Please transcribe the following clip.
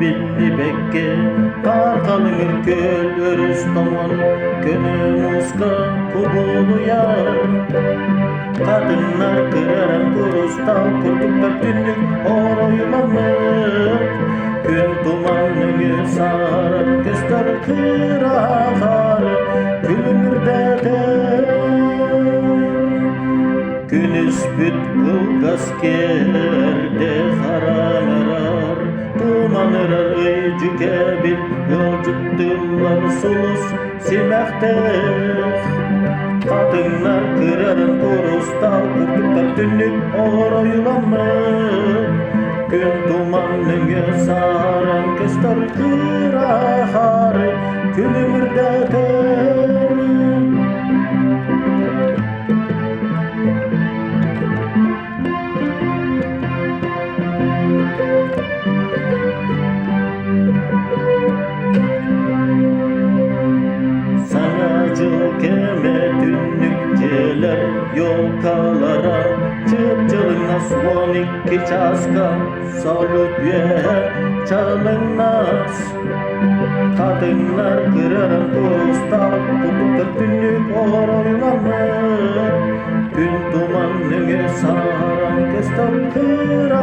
billi bekke Karkalın ülkül örüs tomon Gönül muska kubulu yar Kadınlar kıraran kurustal Kurduklar günlük oroyulanır Gün dumanını saran Göster kırar Gülümür deder Günis büt bu gaskerde hararar Dumanırar ıcıke bil Yolcuttular sulus simehteh Kadınlar kırarın kurustal Kurduklar günlük oroyulanır Gün dumanını saran Göster kırar Gülümür deder Keme tünlükçeler yolkalara Çıpçılınaz 12 çaska Salütye çalınmaz Kadınlar kırarın kurustal Kurduklar günlük oroylanır Gün dumanını saran Göster kırar